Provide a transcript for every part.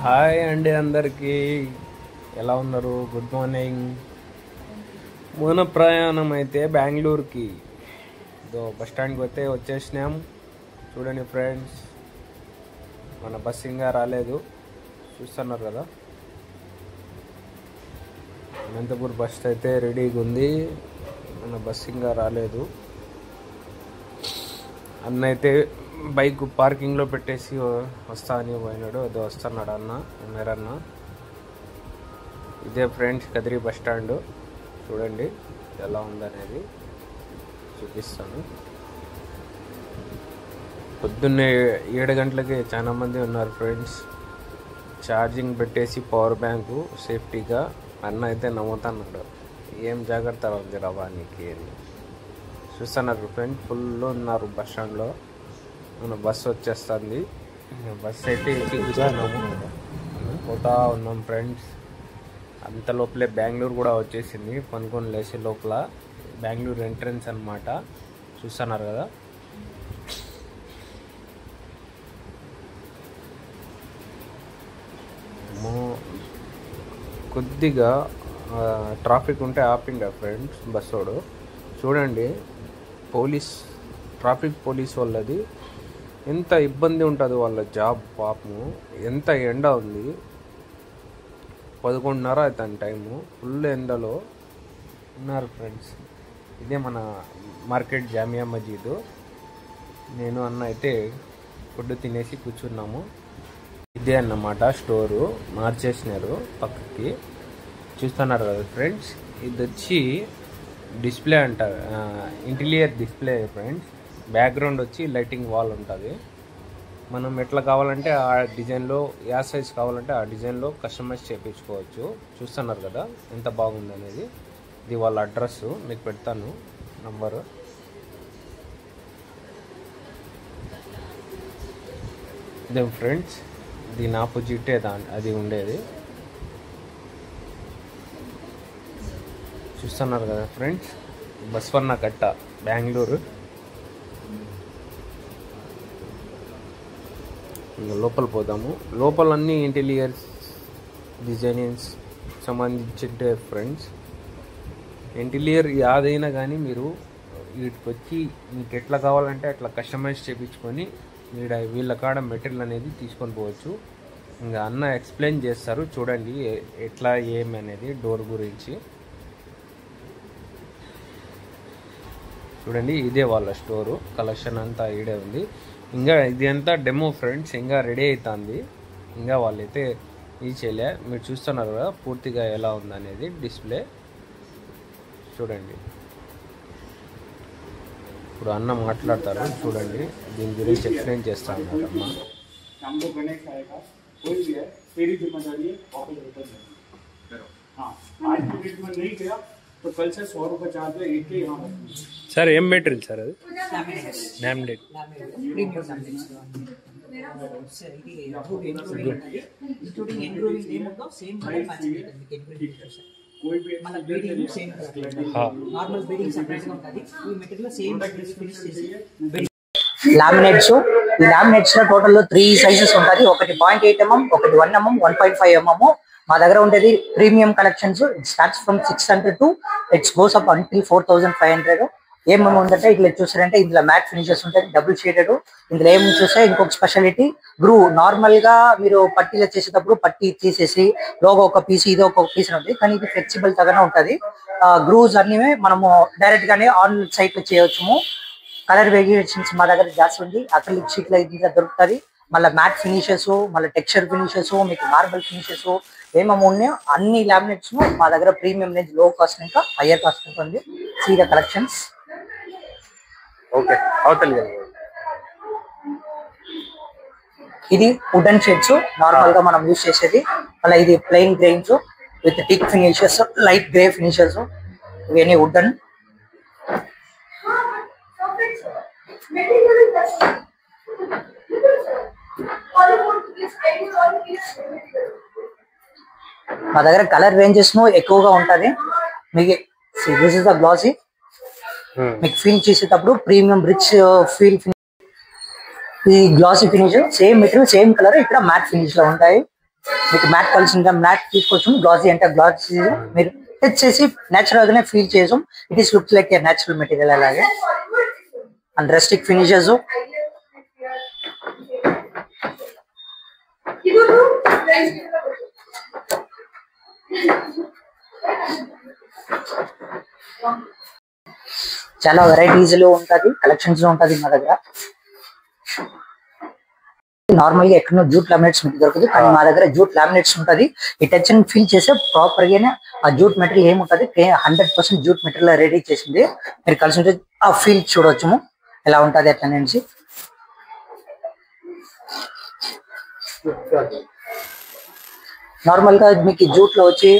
Hi అండి అందరికీ, ఎలా ఉన్నారు? Good morning. మన ప్రయాణం అయితే బెంగళూరుకి బస్ స్టాండ్కి అయితే వచ్చేసినాం. చూడండి ఫ్రెండ్స్, మన బస్ ఇంకా రాలేదు, చూస్తున్నారు కదా. అనంతపూర్ బస్ అయితే రెడీగా ఉంది, మన బస్ ఇంకా రాలేదు. అన్న అయితే బైక్ పార్కింగ్లో పెట్టేసి వస్తా అని పోయినాడు. అదో వస్తున్నాడు అన్న, ఉమేరన్న. ఇదే ఫ్రెండ్స్ కదిరి బస్ స్టాండ్. చూడండి ఎలా ఉందనేది చూపిస్తాను. పొద్దున్నే 7 గంటలకి చాలా మంది ఉన్నారు ఫ్రెండ్స్. ఛార్జింగ్ పెట్టేసి పవర్ బ్యాంకు సేఫ్టీగా. అన్న అయితే నమ్ముతున్నాడు, ఏం జాగ్రత్త ఉంది రవాణాకి అని. చూస్తున్నారు ఫ్రెండ్స్, ఫుల్ ఉన్నారు బస్ స్టాండ్లో. మన బస్సు వచ్చేస్తుంది. బస్సు అయితే ఎక్కి కూర్చున్నాము, పోతా ఉన్నాం ఫ్రెండ్స్. అంత లోపలే బెంగళూరు కూడా వచ్చేసింది. పనుకొని లేచే లోపల బెంగళూరు ఎంట్రన్స్ అన్నమాట. చూస్తున్నారు కదా. కొద్దిగా ట్రాఫిక్ ఉంటే ఆపిండ ఫ్రెండ్స్ బస్సోడు. చూడండి, ట్రాఫిక్ పోలీస్ వాళ్ళది ఎంత ఇబ్బంది ఉంటుంది వాళ్ళ జాబ్. పాపము, ఎంత ఎండ ఉంది. 11:30 అవుతుంది టైము. ఫుల్ ఎండలో ఉన్నారు ఫ్రెండ్స్. ఇదే మన మార్కెట్ జామియా మజీదు. నేను అన్న అయితే ఫుడ్ తినేసి కూర్చున్నాము. ఇదే అన్నమాట స్టోరు, మార్చేసినారు పక్కకి. చూస్తున్నారు కదా ఫ్రెండ్స్, ఇది వచ్చి డిస్ప్లే అంటారు, ఇంటీరియర్ డిస్ప్లే ఫ్రెండ్స్. బ్యాక్గ్రౌండ్ వచ్చి లైటింగ్ వాల్ ఉంటుంది. మనం ఎట్లా కావాలంటే ఆ డిజైన్లో, ఏ సైజ్ కావాలంటే ఆ డిజైన్లో కస్టమైజ్ చేయించుకోవచ్చు. చూస్తున్నారు కదా ఎంత బాగుంది అనేది. ఇది వాళ్ళ అడ్రస్ మీకు పెడతాను, నంబరు. ఇదే ఫ్రెండ్స్, దీని ఆపోజిటే అది ఉండేది. చూస్తున్నారు కదా ఫ్రెండ్స్, బస్వన్న కట్ట బెంగళూరు. లోపల పోదాము. లోపల అన్ని ఇంటీరియర్స్ డిజైనింగ్స్ సంబంధించింటే ఫ్రెండ్స్. ఇంటీరియర్ యాదైనా కానీ మీరు వీటికి వచ్చి మీకు ఎట్లా కావాలంటే అట్లా కస్టమైజ్ చేయించుకొని వీళ్ళ కాడ మెటీరియల్ అనేది తీసుకొని పోవచ్చు. ఇంకా అన్న ఎక్స్ప్లెయిన్ చేస్తారు, చూడండి ఎట్లా ఏమి అనేది డోర్ గురించి. చూడండి, ఇదే వాళ్ళ స్టోరు. కలెక్షన్ అంతా ఈడే ఉంది. ఇంకా ఇది అంతా డెమో ఫ్రెండ్స్, ఇంకా రెడీ అవుతుంది. ఇంకా వాళ్ళైతే చేయలే. మీరు చూస్తున్నారు కదా పూర్తిగా ఎలా ఉందనేది డిస్ప్లే. చూడండి, ఇప్పుడు అన్న మాట్లాడతారు. చూడండి, దీని గురించి ఎక్స్ప్లెయిన్ చేస్తా ఉన్నారు అన్న. సార్ ఏం మెటీరియల్ సార్ అది? లామినేట్. లామినేట్స్. ఈ లామినేట్స్ లో టోటల్ 3 సైజెస్ ఉంటుంది. ఒకటి 0.8 mm, ఒకటి 1 mm, 1.5 mm. మా దగ్గర ఉండేది premium collections. It starts from 600 to it's goes up until 4500. ఏమేమి ఉందంటే ఇట్లా చూసారంటే ఇందులో మ్యాట్ ఫినిషెస్ ఉంటాయి, డబుల్ షేడెడ్. ఇందులో ఏమి చూస్తే ఇంకొక స్పెషాలిటీ, గ్రూ. నార్మల్ గా మీరు పట్టీలో చేసేటప్పుడు పట్టీ తీసేసి లోగో ఒక పీస్, ఇది ఒక పీస్ ఉంటుంది. కానీ ఇది ఫ్లెక్సిబుల్ తగానే ఉంటుంది. గ్రూస్ అన్ని మనము డైరెక్ట్ గానే ఆన్ సైట్ లో చేయొచ్చు. కలర్ వేరియేషన్స్ మా దగ్గర జాస్తి ఉంది. అక్రిలిక్ షీట్ లో ఇది దొరుకుతుంది. మళ్ళీ మ్యాట్ ఫినిషెస్, మళ్ళీ టెక్స్చర్ ఫినిషెస్, మీకు మార్బల్ ఫినిషెస్ ఏమేమి ఉన్నాయో అన్ని లామినేట్స్ మా దగ్గర ప్రీమియం రేంజ్, లో కాస్ట్ ఇంకా హయ్యర్ కాస్ట్ ఉంటుంది. See the collections. ఓకే, అవతలి ఇది వుడెన్ షేడ్స్ నార్మల్ గా మనం యూజ్ చేసేది. మళ్ళీ ఇది plain grains with thick finishes, light grey finishes. ఇవన్నీ వుడెన్. మా దగ్గర కలర్ రేంజెస్ ఎక్కువగా ఉంటది. మీకు దిస్ ఇస్ ద గ్లాసీ. మీకు ఫీల్ చేసేటప్పుడు ప్రీమియం రిచ్ ఫీల్. ఈ glossy finish, same material, same colour, ఇక్కడ మ్యాట్ ఫినిష్ లో ఉంటాయి. మీకు మ్యాట్ కలిసి మ్యాట్ తీసుకోవచ్చు, గ్లాసీ అంటే గ్లాసీ మీరు టచ్ చేసి నేచురల్ గానే ఫీల్ చేయొచ్చు. It is looks like A natural material అలాగే. అండ్ రెస్టిక్ ఫినిషెస్, చాలా వెరైటీస్ లో ఉంటది, కలెక్షన్స్ లో ఉంటది మా దగ్గర. నార్మల్ గా ఎక్కడో జూట్ లామినేట్స్ మీకు దొరుకుతుంది, కానీ మా దగ్గర జూట్ లామినేట్స్ ఉంటది. ఈ టచ్ అండ్ ఫీల్ చేసే ప్రాపర్ గానే ఆ జూట్ మెటీరియల్ ఏముంటది 100% జూట్ మెటీరియల్ రెడీ చేసింది. మీరు కలిసి ఉంటే ఆ ఫీల్ చూడొచ్చు ఎలా ఉంటది అట్లా నుంచి. నార్మల్ గా మీకు జూట్ లో వచ్చి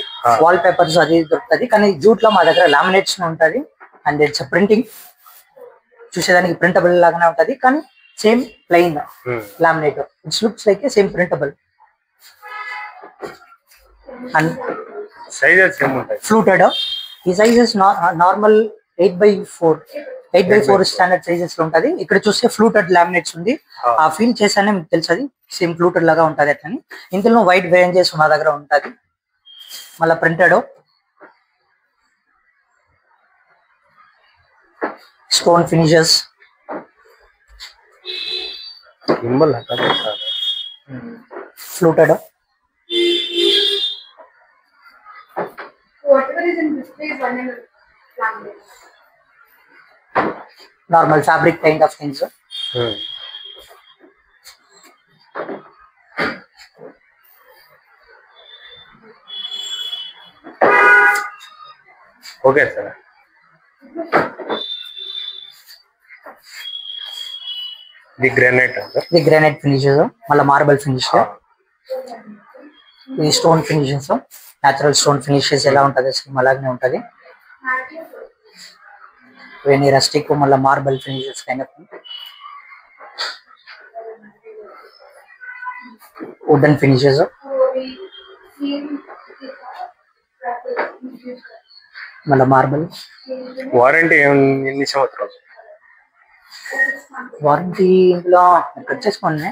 వాల్ పేపర్స్ అది దొరుకుతుంది, కానీ జూట్ లో మా దగ్గర లామినేట్స్ ఉంటది. అండ్ ఇట్స్ ప్రింటింగ్ చూసేదానికి ప్రింటబుల్ లాగానే ఉంటది, కానీ same plain laminate. It's looks like same printable. And sizes ఏముంటాయి? ఫ్లూటెడ్. ఈ sizes normal 8x4 standard sizes లో ఉంటది. ఇక్కడ చూస్తే ఫ్లూటెడ్ లామినేట్స్ ఉంది. ఆ ఫీల్ చేసానే మీకు తెలుసది సేమ్ ఫ్లూటెడ్ లాగా ఉంటది అట్లని. ఇందులో వైట్ వేంజెస్ మా దగ్గర ఉంటది. మళ్ళీ printed stone finishes, fluted. Normal fabric kind of things. Okay sir. The granite sir, the granite finishes, మళ్ళీ మార్బల్ ఫినిష్, ఈ stone finishes, natural stone finishes ఎలా ఉంటది సేమ్ అలాగే ఉంటది. ఇవన్నీ రస్టిక్, మళ్ళీ marble finishes kind of wooden finishes. మళ్ళీ marble. Warranty ఎన్ని సంవత్సరాలు? వారంటీ ఇందులో కట్ చేసుకోండి.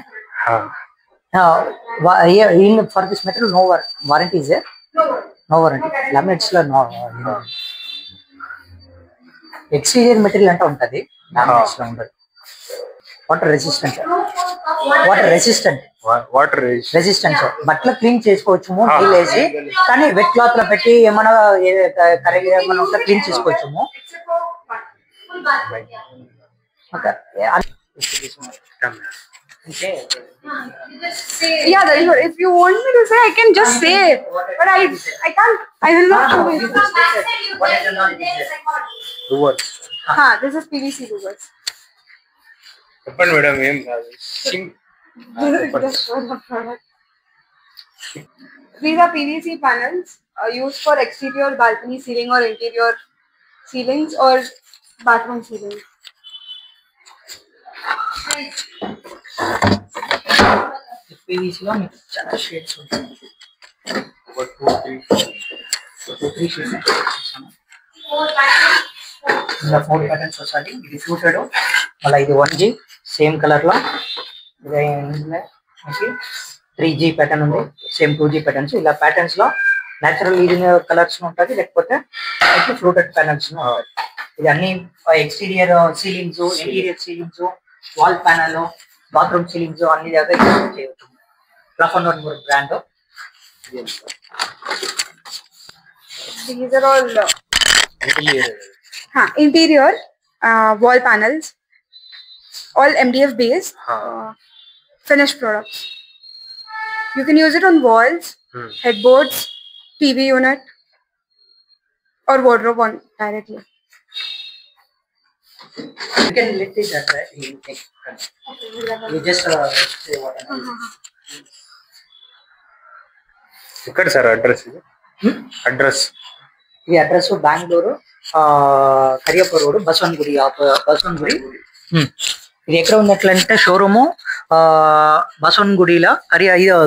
For this material no warranty is there, no warranty. Laminates లో నో. ఎక్స్టీరియర్ మెటీరియల్ అంటే ఉంటది, లామినేట్స్ లో ఉండదు. వాటర్ రెసిస్టెంట్, బట్టలు క్లీన్ చేసుకోవచ్చు నీళ్ళు వేసి, కానీ వెట్ క్లాత్ లో పెట్టి ఏమైనా కరెక్ట్ ఏమైనా ఉంటే క్లీన్ చేసుకోవచ్చు. Yeah, that is what. If you want me to say, I can just say, but I can't. I will not show it. This is PVC louvers. చెప్పండి మేడం, ఏం కాదు. Just show the product. These are PVC panels used for exterior balcony ceiling or interior ceilings or bathroom ceilings. PVC లో మీకు చాలా shades ఉంటాయి. 2-3 shades ఇలా 4 patterns వస్తాయి. ఇది ఫ్లూటెడ్, మళ్ళీ ఇది 1G సేమ్ కలర్ లో. ఇది 3G ప్యాటర్న్ ఉంది, సేమ్ 2G ప్యాటర్న్స్. ఇలా ప్యాటర్న్స్ లో నేచురల్ ఇది కలర్స్ ఉంటుంది, లేకపోతే ఫ్లూటెడ్ ప్యానల్స్ ఉంటాయి. ఇది అన్ని exterior ceilings, interior ceilings, wall panel, bathroom ceilings అన్ని దగ్గర యూజ్ చేయవచ్చు. ప్లఫన్ brand. These are all interior wall panels, all MDF based finished products. You can use it on walls, headboards, TV unit, or wardrobe on directly. You can let it that right. You just say what. ఎక్కడ sir address? ఇది address, ఈ address Bengaluru Kariyapur road, Basavanagudi. ఇది ఎక్కడ ఉన్నట్లంటే showroom బసవన్గుడిలో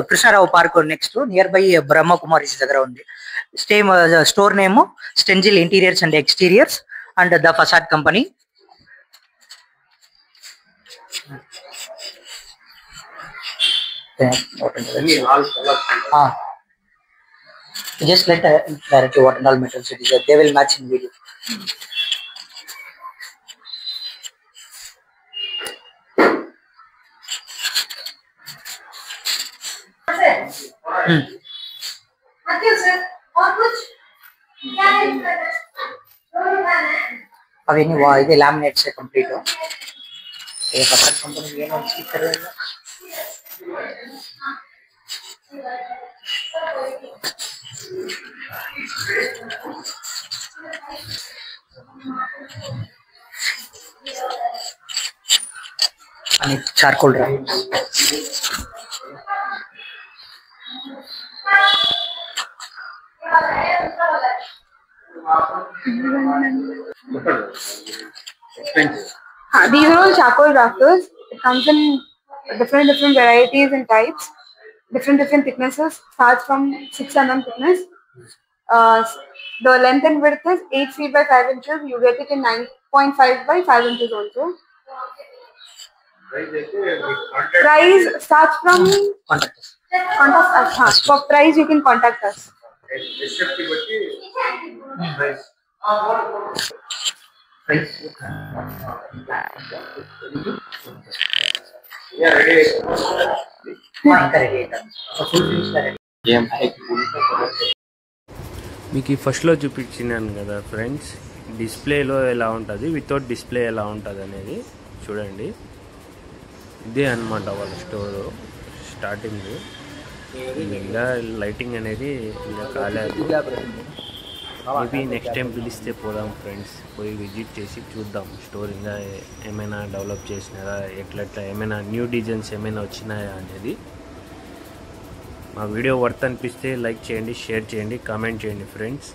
Krishna Rao park next near by Brahma Kumaris దగ్గర ఉంది. Store name Stencil interiors and exteriors and the facade company. Just let directly what and all metals it is. They will match in video. అవన్నీ ఇది laminates complete ఏ పక్క company ఏమో sticker అని charcoal drawings These are all charcoal rafters. It comes in different varieties and types, different thicknesses. Starts from 6 mm thickness. The length and width is 8 feet by 5 inches. You get it in 9.5 by 5 inches also. Price starts from contact us. For price you can contact us. మీకు ఈ ఫస్ట్లో చూపించినాను కదా friends, డిస్ప్లేలో ఎలా ఉంటుంది, without display ఎలా ఉంటుంది అనేది చూడండి. ఇదే అన్నమాట వాళ్ళ స్టోరు స్టార్టింగ్. ఇంకా లైటింగ్ అనేది ఇంకా కాలేదు. మేబీ నెక్స్ట్ టైం పిలిస్తే పోదాం ఫ్రెండ్స్, పోయి విజిట్ చేసి చూద్దాం స్టోర్ ఇంకా ఏమైనా డెవలప్ చేసినారా, ఎట్లా ఏమైనా న్యూ డిజైన్స్ ఏమైనా వచ్చినాయా అనేది. మా వీడియో వర్త్ అనిపిస్తే లైక్ చేయండి, షేర్ చేయండి, కామెంట్ చేయండి ఫ్రెండ్స్.